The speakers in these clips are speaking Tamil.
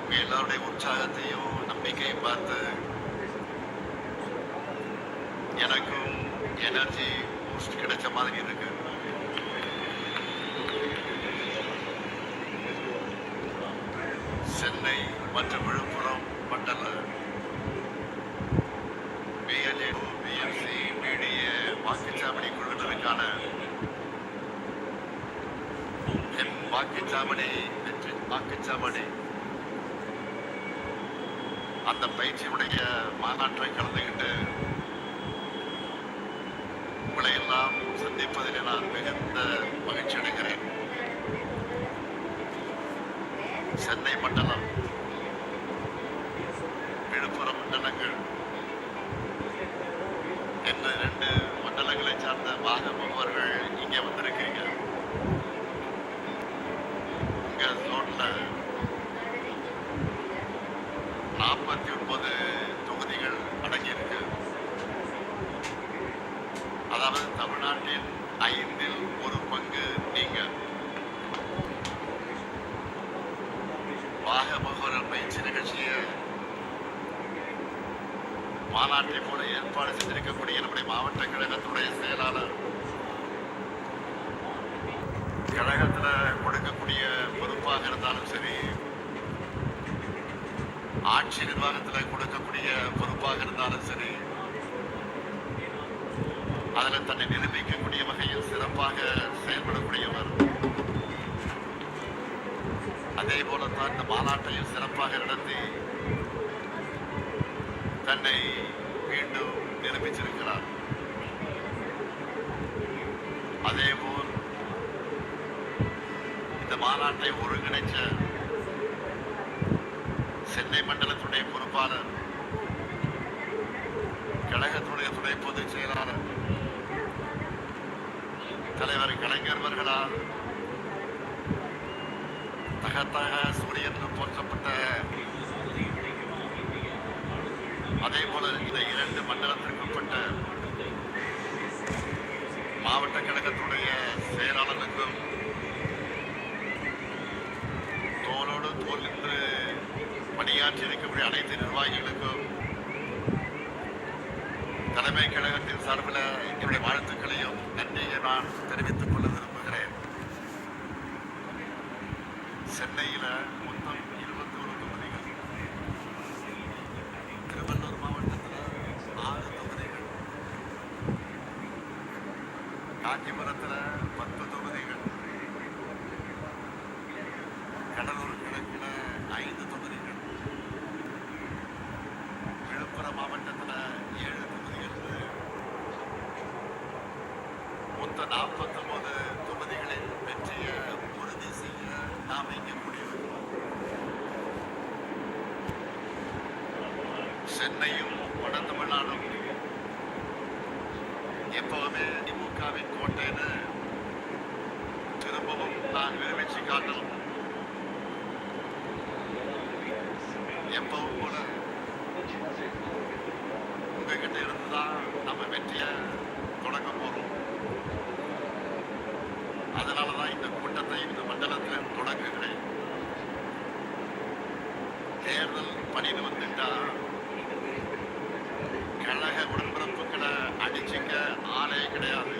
உங்க எல்லாருடைய உற்சாகத்தையும் நம்பிக்கையும் பார்த்து எனக்கும் எனர்ஜி பூஸ்ட் கிடைச்ச மாதிரி இருக்கு. சென்னை மற்றும் விழுப்புரம் மண்டல பிஎல்ஏ பிஎம்சி பிடிஏ வாக்குச்சாவடி குழுவினருக்கான வாக்குச்சாவடி அந்த பயிற்சியுடைய மாநாட்டை கலந்துகிட்டு உங்களை எல்லாம் சந்திப்பதில் நான் மிகுந்த மகிழ்ச்சி அடைகிறேன். சென்னை மண்டலம், விழுப்புரம் மண்டலங்கள் என்று 2 மண்டலங்களை சார்ந்த வாக முகவர்கள் இங்கே வந்திருக்கீங்க. உங்க ஜோன்ல 49 தொகுதிகள் அடங்கியிருக்கு. அதாவது தமிழ்நாட்டின் 5இல் 1 பங்கு நீங்க. வாக முகவர்கள் பயிற்சி நிகழ்ச்சியை மாநாட்டை போல ஏற்பாடு செய்திருக்கக்கூடிய நம்முடைய மாவட்ட கழகத்துடைய செயலாளர், கழகத்துல கொடுக்கக்கூடிய பொறுப்பாக இருந்தாலும் சரி, ஆட்சி நிர்வாகத்தில் கொடுக்கக்கூடிய பொறுப்பாக இருந்தாலும் சரி, அதில் தன்னை நிரூபிக்கக்கூடிய வகையில் சிறப்பாக செயல்படக்கூடியவர். அதே போலத்தான் இந்த மாநாட்டையும் சிறப்பாக நடத்தி தன்னை மீண்டும் நிரூபிச்சிருக்கிறார். அதேபோல் இந்த மாநாட்டை ஒருங்கிணைச்ச சென்னை மண்டலத்துடைய பொறுப்பாளர், கழகத்துடைய துணை பொதுச் செயலாளர் தலைவர் கலைஞர் அவர்களால் தகத்தக சூரியன் போற்றப்பட்ட, அதே போல இந்த 2 மண்டலத்திற்குட்பட்ட மாவட்ட கழகத்துடைய செயலாளருக்கும் தோளோடு தோல் நின்று பணியாற்றி இருக்கக்கூடிய அனைத்து நிர்வாகிகளுக்கும் தலைமை கழகத்தின் சார்பில் என்னுடைய வாழ்த்துக்களையும் நன்றியை நான் தெரிவித்துக் கொள்ள விரும்புகிறேன். சென்னையில மொத்தம் 21 தொகுதிகள், திருவள்ளூர் மாவட்டத்தில் 6 தொகுதிகள், காஞ்சிபுரத்தில் 10 தொகுதிகள், கடலூர் கிழக்கில் 5 தொகுதிகள், விழுப்புரம் மாவட்டத்தில் 7 தொகுதிகள், மொத்தம் 49 தொகுதிகளில் வெற்றியை உறுதி செய்ய நாம் இங்கே கூடியிருக்கிறோம். சென்னையும் வட தமிழ்நாடும் எப்பவுமே திமுகவின் கோட்டைன்னு திரும்பவும் நான் நிரூபிச்சு காட்டணும். எப்பவும் கூட உங்ககிட்ட இருந்துதான் நம்ம வெற்றியை தொடங்க போறோம். அதனாலதான் இந்த கூட்டத்தை இந்த மண்டலத்தில் தொடங்குகிறேன். தேர்தல் பணின்னு வந்துட்டா கழக உடன்பிறப்புகளை அடிச்சுக்க ஆளே கிடையாது.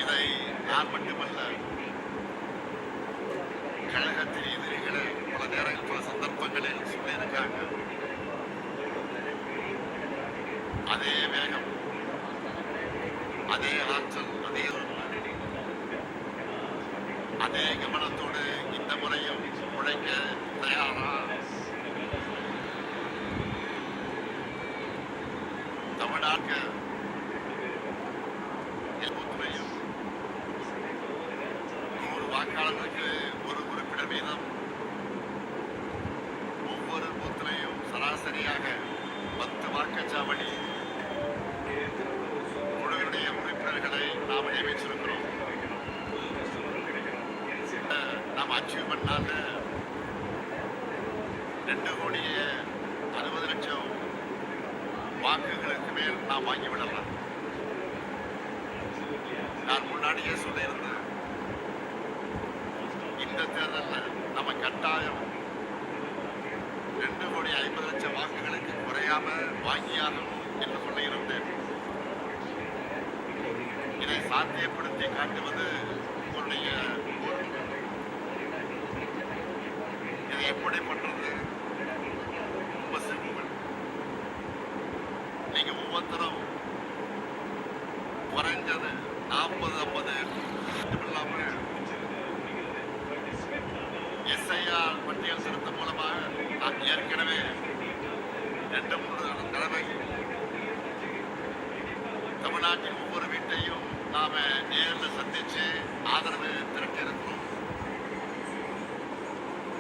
இதை நான் மட்டுமல்ல, கழகத்தின் எதிரிகளை பல நேரங்கள் பல சந்தர்ப்பங்களில் சொல்லியிருக்காங்க. அதே வேகம், அதே ஆற்றல், அதே கவனத்தோடு இந்த முறையும் உழைக்க தயாரா? தமிழ்நாட்டு பூத்துறையும் 100 வாக்காளர்களுக்கு 1 உறுப்பினர் வீதம், ஒவ்வொரு பூத்திலையும் சராசரியாக 10 வாக்குச்சாவடி குழுவினுடைய உறுப்பினர்களை நாம் நியமிச்சிருக்கிறோம். நாம் அச்சீவ் பண்ணால 2,60,00,000 வாக்குகளுக்கு மேல் நாம் வாங்கிவிடலாம். நான் முன்னாடியே சொல்லியிருந்தேன், இந்த தேர்தலில் நம்ம கட்டாயம் 2,50,00,000 வாக்குகளுக்கு குறையாம வாங்கியாகும் என்று சொல்லியிருந்தேன். இதை சாத்தியப்படுத்தி காட்டுவது உங்களுடைய பொறுப்பு. இதை எப்படி பண்றது? ரொம்ப சிம்பிள். நீங்க ஒவ்வொருத்தரும் குறைஞ்சது 40-50 இல்லாம எஸ்ஐஆர் பட்டியல் திருத்தம் மூலமாக நான் ஏற்கனவே 2-3 தடவை தமிழ்நாட்டின் ஒவ்வொரு வீட்டையும் நாம நேரில் சந்திச்சு ஆதரவு திரட்டி இருக்கிறோம்.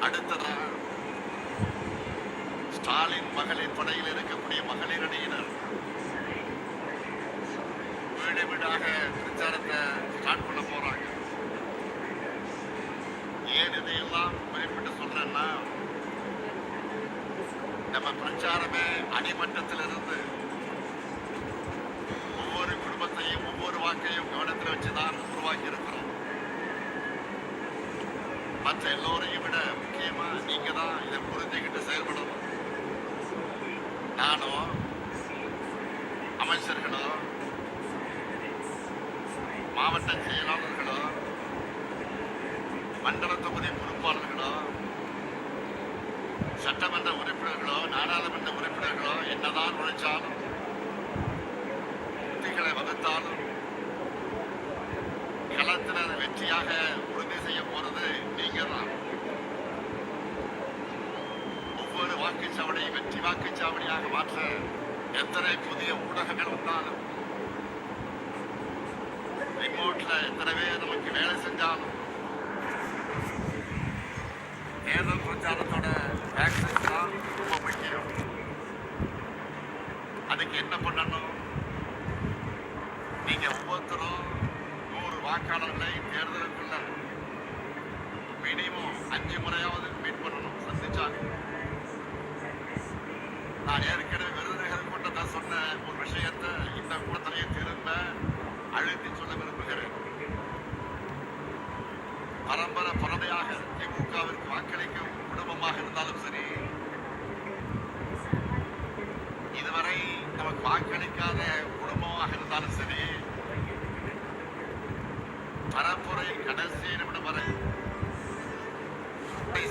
அடுத்ததா ஸ்டாலின் மகளிர் படையில் இருக்கக்கூடிய மகளிர் அணியினர் வீடு வீடாக பிரச்சாரத்தை ஸ்டார்ட் பண்ண போறாங்க. ஏன் இதையெல்லாம் குறிப்பிட்டு சொல்றேன்னா, நம்ம பிரச்சாரமே அடிமட்டத்திலிருந்து ஒவ்வொரு குடும்பத்தையும் ஒவ்வொரு வாக்கையும் கவனத்தில் வச்சுதான் உருவாக்கி இருக்கிறோம். மற்ற எல்லோரையும் விட முக்கியமா நீங்க தான் இதை புரிஞ்சுக்கிட்டு செயல்படணும். நானோ அமைச்சர்களோ மாவட்ட செயலாளர்களோ மண்டல தொகுதி பொறுப்பாளர்களோ சட்டமன்ற உறுப்பினர்களோ நாடாளுமன்ற உறுப்பினர்களோ என்னதான் உழைச்சாலும் உத்திகளை வகுத்தாலும் களத்தில் வெற்றியாக உறுதி செய்ய போறது நீங்க தான். ஒவ்வொரு வாக்குச்சாவடியை வெற்றி வாக்குச்சாவடியாக மாற்ற எத்தனை புதிய ஊடகங்கள் வந்தாலும் ரிமோட்ல எத்தனை பேர் நமக்கு வேலை செஞ்சாலும் தேர்தல் பிரச்சாரத்தோட ஆக்சஸ் தான் ரொம்ப முக்கியம். அதுக்கு என்ன பண்ணணும்? நீங்க ஒவ்வொருத்தரும் 100 வாக்காளர்களை தேர்தலுக்குள்ள மினிமம் 5 முறையாவது மீட் பண்ணணும், சந்திச்சாங்க. நான் ஏற்கனவே விருதுநகர் கூட்டத்தில் சொன்ன ஒரு விஷயத்தை இந்த கூட்டத்திலேயே திரும்ப அழுத்தி சொல்ல விரும்புகிறேன். பரம்பரையாக திமுகவிற்கு வாக்களிக்கும் குடும்பமாக இருந்தாலும் சரி, இதுவரை நமக்கு வாக்களிக்காத குடும்பமாக இருந்தாலும் சரி, பரப்புரை கடைசி நிமிடம் வரை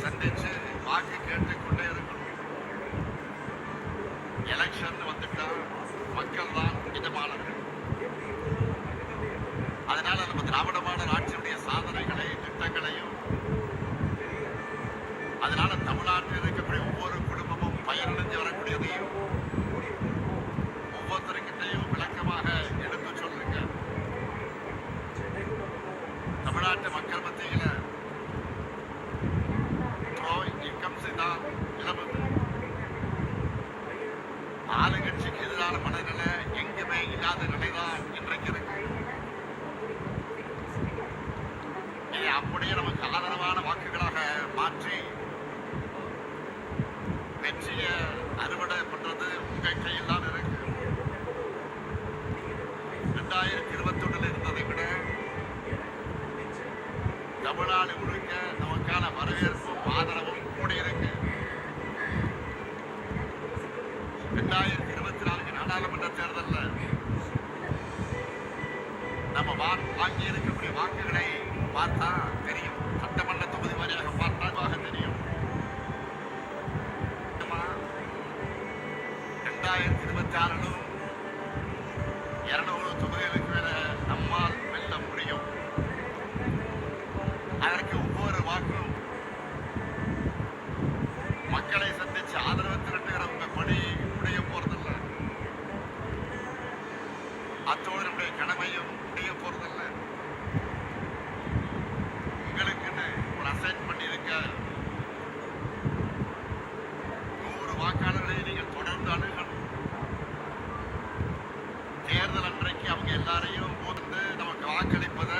சந்திச்சு வாக்கு கேட்டுக்கொண்டே இருக்கணும். எலெக்ஷன் வந்துட்டா மக்கள் தான் எஜமானர்கள். அதனால நம்ம திராவிட மாடல் ஆட்சியுடைய சாதனைகளை திட்டங்களையும், அதனால தமிழ்நாட்டில் இருக்கக்கூடிய ஒவ்வொரு குடும்பமும் பயனடைஞ்சு வரக்கூடியதையும் ஒவ்வொருத்தருக்கிட்டையும் விளக்கமாக எடுத்து சொல்லுங்க. தமிழ்நாட்டு மக்கள் மத்தியில இன்கம் செய்தால் நிலவுது. ஆளுங்கட்சிக்கு எதிரான மனநிலை எங்குமே இல்லாத நிலைதான் இன்றைக்கு இருக்கு. இதை அப்படியே நமக்கு ஆதரவான வாக்குகளாக மாற்றி வெற்றியை அறுவடை பண்றது உங்க கையில் தான் இருக்கு. 2021 இருந்ததை விட தமிழ்நாடு முழுக்க நமக்கான வரவேற்பும் ஆதரவும் கூட இருக்கு. 2024 நாடாளுமன்ற தேர்தலில் நம்ம வாங்கி இருக்கக்கூடிய வாக்குகளை பார்த்தா தெரியும். சட்டமன்ற தொகுதி வாரியாக பார்த்தால் தெரியும். 2026 200 தொகுதிகளுக்கு மேல நம்மால் வெல்ல முடியும். அதற்கு ஒவ்வொரு வாக்கும் மக்களை சந்திச்சு ஆதரவு திரட்டுகிற உங்க பணி முடிய போறதில்ல. அத்தோடு நம்முடைய கடமையும் முடிய போறதில்ல. உங்களுக்குன்னு ஒரு அசைன் பண்ணியிருக்க 100 வாக்காளர்களை நீங்கள் தொடர்ந்து அணுகணும். தேர்தல் எல்லாரையும் வந்து நமக்கு வாக்களிப்பதை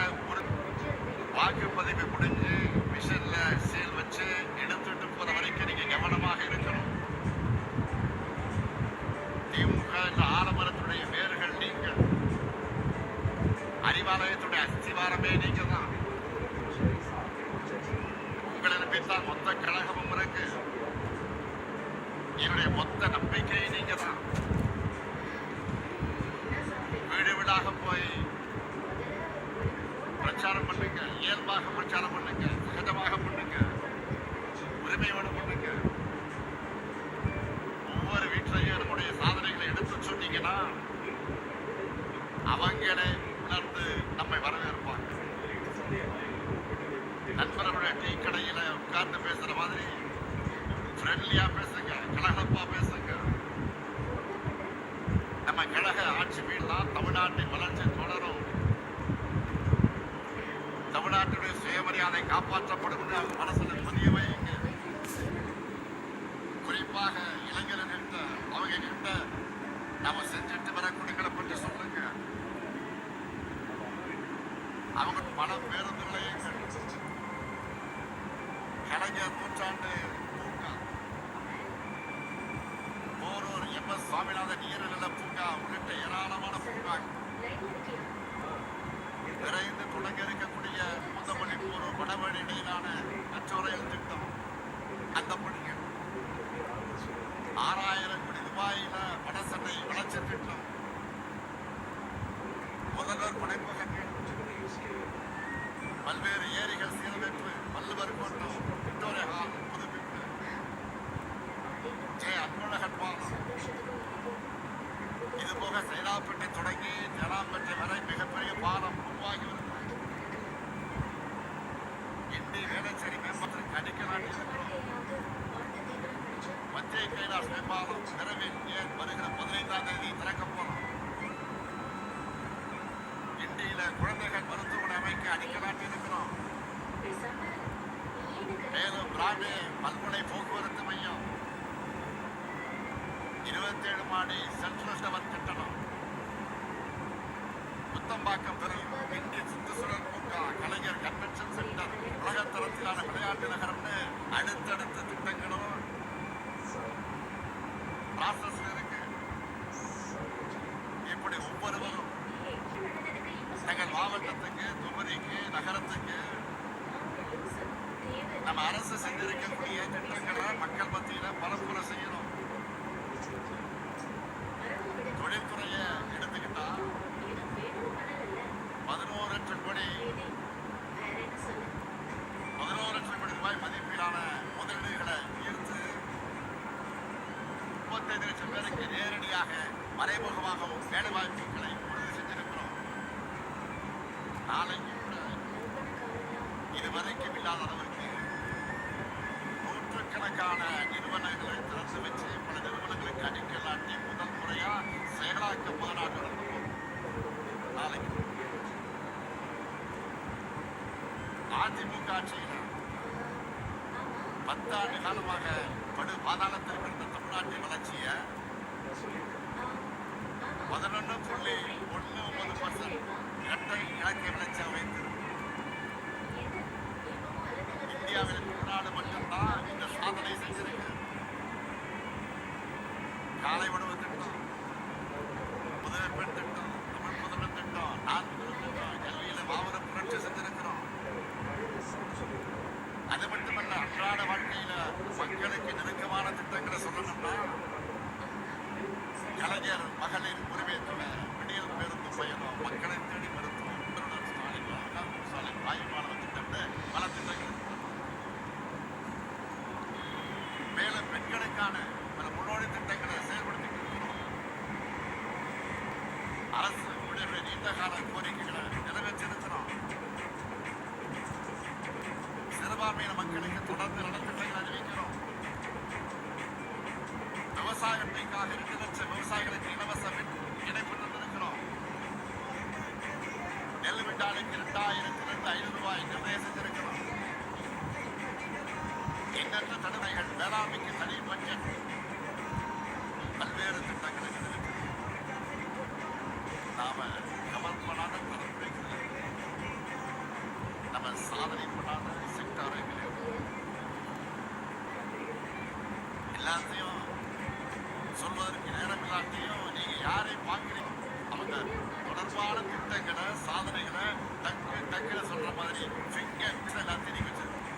வாக்குப்பதிவு முடிஞ்சு தான் மொத்த கழகமும் இருக்கு. என்னுடைய மொத்த நம்பிக்கை நீங்க தான். வீடு வீடாக போய் பிரச்சாரம் பண்ணுங்க, இயல்பாக பிரச்சாரம் பண்ணுங்க, சகஜமாக பண்ணுங்க, உரிமையோடு பண்ணுங்க. ஒவ்வொரு வீட்டிலையும் நம்முடைய சாதனைகளை எடுத்து சொன்னீங்கன்னா அவங்களே உணர்ந்து நம்மை வரவேற்பாங்க. நண்பர்களுடைய டீ கடையில உட்கார்ந்து பேசுற மாதிரி ஃப்ரெண்ட்லியா பேசுங்க, கலகலப்பா பேசுங்க. நம்ம கழக ஆட்சி வீடுதான் தமிழ்நாட்டின் வளர்ச்சி தொடரும். தமிழ்நாட்டுடைய சுயமரியாதை காப்பாற்றப்படும் என்று அவங்க மனசுல பதிய வைங்க. குறிப்பாக இளைஞர்கள்கிட்ட அவங்க கிட்ட நாம செஞ்சுட்டு வரக்கூடியங்களை பற்றி சொல்லுங்க. அவங்க பல பேருந்துகளையும் கலைஞர் நூற்றாண்டு பூங்கா, போரூர் MS சுவாமிநாதன் நீர்நில பூங்கா உள்ளிட்ட ஏராளமான பூங்கா விரைந்து தொடங்க இருக்கக்கூடிய முந்தமல்லி போரூர் வடவழி இடையிலான மெட்ரோரயில் திட்டம், அந்த பணிகள் 6000 கோடி ரூபாயில வடசென்னை வளர்ச்சி திட்டம், முதல்வர் படைப்பகங்கள், பல்வேறு ஏரிகள் சீரமைப்பு, வள்ளுவர் கோட்டம், விக்டோரியா ஹால் புதுப்பிப்பு, அன்பழகன் பாலம், இதுபோக சைதாப்பேட்டை தொடங்கி ஜனாம்பேட்டை வரை மிகப்பெரிய பாலம் உருவாகி வருகிறது. கிண்டி வேளச்சேரி மேம்பாலத்திற்கு அடிக்கல் நாட்டியிருக்கிறோம். மத்திய கைலாஷ் மேம்பாலம் விரைவில் வருகிற 15ஆம் தேதி திறக்க போறோம். கிண்டியில குழந்தைகள் மருத்துவமனை அமைக்க அடிக்கல் நாட்டியிருக்கிறோம். மேலும் பிராண்டு பல்முனை போக்குவரத்து மையம், 27 மாடி சென்ட்ரல் டவர் கட்டணம், முத்தம்பாக்கம் பெரும் கிண்டி சுற்றுச்சூழல் பூங்கா, கலைஞர் கன்வென்ஷன் சென்டர், உலகத்தரத்திலான விளையாட்டு நகரம்னு அடுத்தடுத்த திட்டங்களும் ப்ராசஸ் இருக்கு. இப்படி ஒவ்வொருவரும் தங்கள் மாவட்டத்துக்கு, தொகுதிக்கு, நகரத்துக்கு நம்ம அரசு செஞ்சிருக்கக்கூடிய திட்டங்களை மக்கள் மத்தியில பரப்புரை செய்யணும். தொழில்துறையை எடுத்துக்கிட்டா 11 லட்சம் கோடி ரூபாய் மதிப்பிலான முதலீடுகளை ஈர்த்து 35 லட்சம் பேருக்கு நேரடியாக மறைமுகமாகவும் வேலைவாய்ப்புகளை உறுதி செஞ்சிருக்கிறோம். நாளைக்கு கூட இதுவரைக்கும் இல்லாத அளவுக்கு நூற்றுக்கணக்கான நிறுவனங்களை திறந்து வச்சு பல நிறுவனங்களுக்கு அடிக்கல் நாட்டி முதல் முறையா செயலாக்க மாநாடு நடந்து போகும். நாளைக்கு அதிமுக ஆட்சியில் 10 ஆண்டு காலமாக படு பாதாளத்தில் கிடந்த தமிழ்நாட்டின் வளர்ச்சியை 11.19% இரட்டை இலக்கை வளர்ச்சியாக வைத்திருக்கிறது. இந்தியாவில் தமிழ்நாடு மட்டும்தான் இந்த சாதனை செஞ்சிருக்கு. காலை உணவு திட்டம், புதுமை பெண் திட்டம், தமிழ் புதுமை திட்டம், நான் திட்டம், கல்வியில மாபெரும் புரட்சி செஞ்சிருக்கிறோம். அது மட்டுமல்ல, அன்றாட வாழ்க்கையில மக்களுக்கு நெருக்கமான திட்டங்களை சொல்லணும்னா கலைஞர் மகளிர் உரிமை தொகை, விடியல் பேருந்து பயணம், மக்களை தேடி மருத்துவம், சாலை ஆய்வாளர் திட்டம்னு பல திட்டங்கள். மேலும் பெண்களுக்கான பல முன்னோடி திட்டங்களை செயல்படுத்தி அரசு ஊழியர்களை நீண்டகால கோரிக்கைகளை நிறைவேற்றிருக்கிறோம். சிறுபான்மையின மக்களுக்கு தொடர்ந்து நலத்திட்டங்களை அறிவிக்கிறோம். விவசாயத்திற்காக 2 லட்சம் விவசாயிகளுக்கு இலவச இணைப்பு தந்திருக்கிறோம். நெல் விண்டாளுக்கு 2,500 ரூபாய் நிர்ணயம் செஞ்சிருக்கிறோம். எண்ணற்ற தடுமைகள், வேளாண்மைக்கு தனி பட்ஜெட், பல்வேறு திட்டங்களை நிறைவேற்றிருக்கிறோம். நாம கவர் பண்ணாத தலைமுறைகளை, நம்ம சாதனை பண்ணாத செக்டாரை எல்லாத்தையும் சொல்வதற்கு நேரம் இல்லாட்டியும் நீங்க யாரை பார்க்கிறீங்க அவங்க தொடர்பான திட்டங்களை, சாதனைகளை டக்குன்னு சொல்ற மாதிரி எல்லாத்தையும் நீங்க வச்சிருக்கீங்க.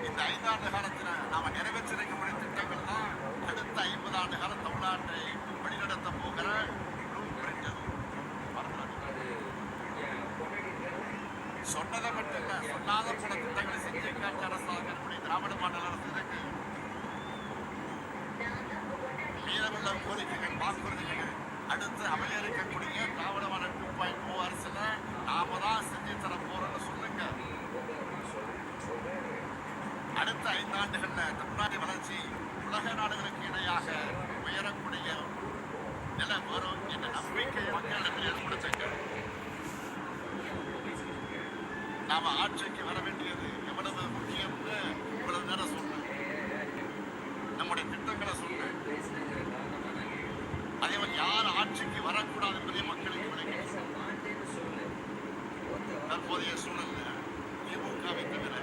இந்த 5 ஆண்டு காலத்துல நாம நிறைவேற்றிருக்கக்கூடிய திட்டங்கள் தான் அடுத்த 50 ஆண்டு காலம் தமிழ்நாட்டை வழிநடத்த போகிற சொன்னதை மட்டும் இல்ல, சொல்லாத பல திட்டங்களை செஞ்சு காட்ட அரசாக நம்முடைய திராவிட மாடல் அரசு இருக்கு. மீதமுள்ள கோரிக்கைகள் வாக்குறுதிகள் அடுத்து அமைய இருக்கக்கூடிய திராவிட மாடல் 2.0 அரசுல நாம தான் செஞ்சு தர போறோம்னு சொல்லுங்க. அடுத்த 5 ஆண்டுகள்ல தமிழ்நாட்டு வளர்ச்சி உலக நாடுகளுக்கு இணையாக உயரக்கூடிய நிலை வரும் என்ற நம்பிக்கையை மக்களிடத்தில் ஏற்படுத்துங்க. நாம ஆட்சிக்கு வர வேண்டியது எவ்வளவு முக்கியம்னு இவ்வளவு நேரம் சொன்னேன். நம்முடைய திட்டங்களை சொன்னேன். அதே மாதிரி யார் ஆட்சிக்கு வரக்கூடாது என்பதை மக்களுக்கு விளக்கி தற்போதைய சூழல்ல திமுகவை தவிர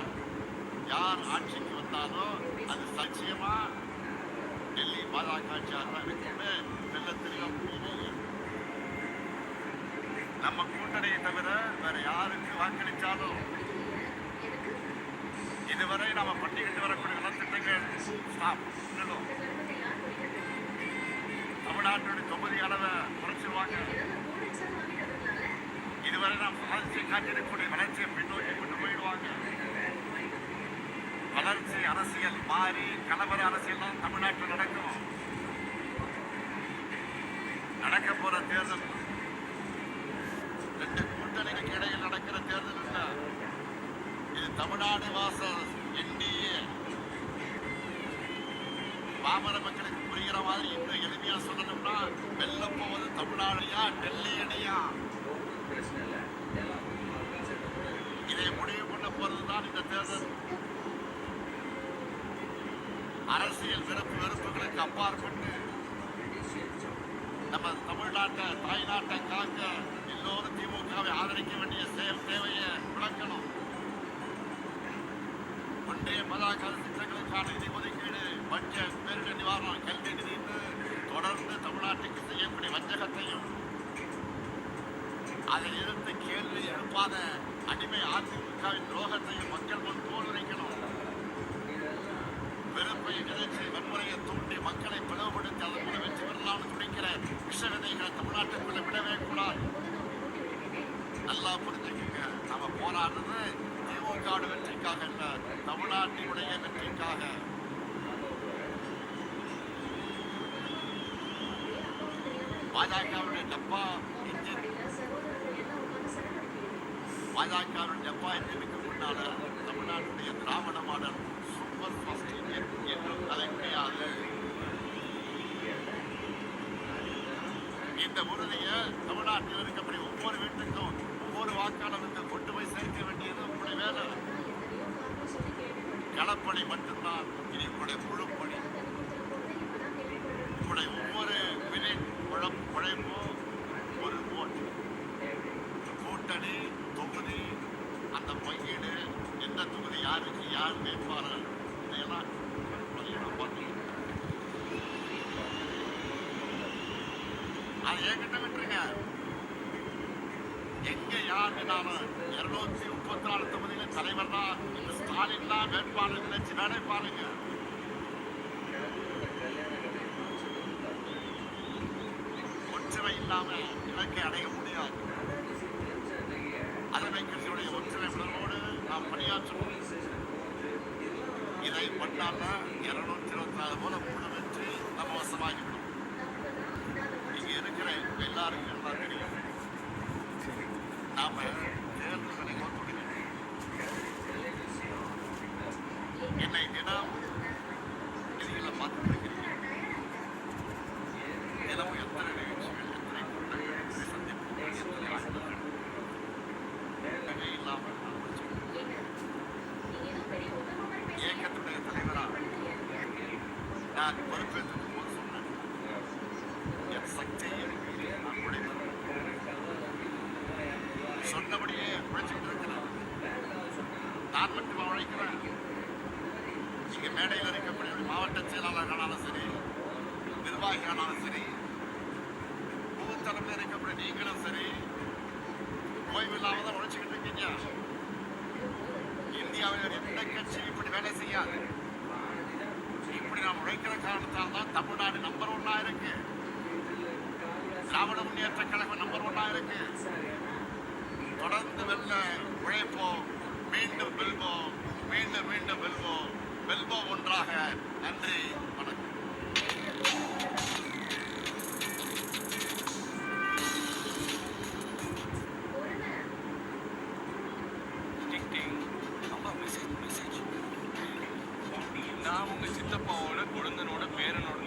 யார் ஆட்சிக்கு வந்தாலும் அது சத்தியமா டெல்லி பாஜக ஆட்சியாக தான் இருக்குன்னு நல்ல தெளிவாக புரியுது. நம்ம கூட்டணியை தவிர வேற யாருக்கு வாக்களித்தாலும் இதுவரை நாம பண்ணிக்கிட்டு வரக்கூடிய நலத்திட்டங்கள் ஸ்டாப் நின்னுடும். தமிழ்நாட்டுடைய தொகுதி அளவை குறைச்சிருவாங்க. இதுவரை நாம் வளர்ச்சியை காட்டிருக்கக்கூடிய வளர்ச்சியை பின்னோக்கி கொண்டு போயிடுவாங்க. வளர்ச்சி அரசியல் மாறி கலவர அரசியல் தான் தமிழ்நாட்டில் நடக்கும். நடக்க போற தேர்தல் 2 கூட்டணிக்கு இடையில் நடக்கிற தேர்தல் இல்ல. இது தமிழ்நாடு வாசல் என்டிஏ. பாமர மக்களுக்கு புரிகிற மாதிரி இன்னும் எளிமையா சொல்லணும்னா வெல்ல போவது தமிழ்நாடுயா டெல்லி அணியா. இதை முடிவு பண்ண போறதுதான் இந்த தேர்தல். அரசியல் வெறுப்புகளுக்கு அப்பாற்பட்டு நம்ம தமிழ்நாட்டை தாய்நாட்டை காக்க எல்லோரும் திமுகவை ஆதரிக்க வேண்டிய செயல் தேவையை விளக்கணும். ஒன்றிய மதாகால திட்டங்களுக்கான நிதி ஒதுக்கீடு, பட்ஜெட், பேரிடர் நிவாரணம், கல்வி நிதி தொடர்ந்து தமிழ்நாட்டுக்கு செய்யக்கூடிய வஞ்சகத்தையும் அதை எதிர்த்து கேள்வி எழுப்பாத அடிமை அதிமுகவின் துரோகத்தையும் மக்கள் முன் தோல் வைக்கணும். வெறுப்பை விதைச்சு வன்முறையை தூண்டி மக்களை பிளவுபடுத்தி அதன் மூலம் வெற்றி பெறலாம்னு துடிக்கிற விஷ விதைகளை தமிழ்நாட்டுக்குள்ள விடவே கூடாது. நல்லா புரிஞ்சுக்குங்க. நம்ம போராடுறது திமுக வெற்றிக்காக இல்ல, தமிழ்நாட்டினுடைய வெற்றிக்காக. பாஜகவுடைய டப்பா இன்ஜினுக்கு முன்னால தமிழ்நாட்டுடைய திராவிட மாடல் சூப்பர் ஃபாஸ்ட் இன்ஜின் என்றும் அதை முடியாது. இந்த உறுதியை தமிழ்நாட்டில் இருக்கக்கூடிய ஒவ்வொரு வீட்டுக்கும் ஒவ்வொரு வாக்காளருக்கு கொண்டு போய் சேர்க்க வேண்டியது உங்களுடைய வேலை. களப்பணி மட்டும்தான் இனி உங்களுடைய முழு பணி. உங்களுடைய ஒவ்வொரு மினிட் உழைப்பும் ஒரு ஓட்டு, கூட்டணி, தொகுதி, அந்த பங்கீடு, எந்த தொகுதி யாருக்கு யார் வேட்பாளர், இதையெல்லாம் அது என்கிட்ட விட்டுருங்க. எங்க யாருனாலும் 234 தொகுதியில தலைவர் தான் இந்த ஸ்டாலின் தான் வேட்பாளர் நினைச்சு வேலை பாருங்க. ஒற்றுமை இல்லாம இலக்கை அடைய முடியாது. அறவை கட்சியுடைய ஒற்றுமை உணர்வோடு நாம் பணியாற்றணும். இதை பண்ணாம 224 போல முழு வெற்றி நம்ம வசமாகிவிடும். இங்க இருக்கிற எல்லாருக்கும் எல்லாம் தெரியும். நாம தேர்தல்களை தொடங்கி என்னை தினம் இதில் பார்த்து இருக்கிறீங்க. தினமும் எத்தனை நிகழ்ச்சிகள், எத்தனை கூட்டங்கள், எத்தனை சந்திப்புகள், எத்தனை ஆண்டுகள் இல்லாமல் இயக்கத்துடைய தலைவராக நான் பொறுப்பேற்றுக்கும் போது சொன்னேன், என் சக்தியை நான் உழைப்பேன். சொன்னபடியே உழைச்சிட்டு இருக்கிறேன். நான் மட்டும் உழைக்கிறேன். இங்க மேடையில் இருக்கக்கூடிய மாவட்ட செயலாளர்களாலும் சரி, நிர்வாகிகளாலும் சரி, பூத்தளவில் இருக்கக்கூடிய நீங்களும் சரி, ஓய்வு இல்லாம தான் உழைச்சிக்கிட்டு இருக்கீங்க. இந்தியாவை வேறு எந்த கட்சியும் இப்படி வேலை செய்யாது. இப்படி நாம் உழைக்கிற காரணத்தால் தான் தமிழ்நாடு நம்பர் 1 இருக்கு. திராவிட முன்னேற்ற கழகம் நம்பர் 1 இருக்கு. தொடர்ந்து வெல்ல உழைப்போம், மீண்டும் வெல்வோம், மீண்டும் மீண்டும் வெல்வோம், வெல்வோம் ஒன்றாக. நன்றி, வணக்கம். நான் உங்க சித்தப்பாவோட குழந்தனோட பேரனோட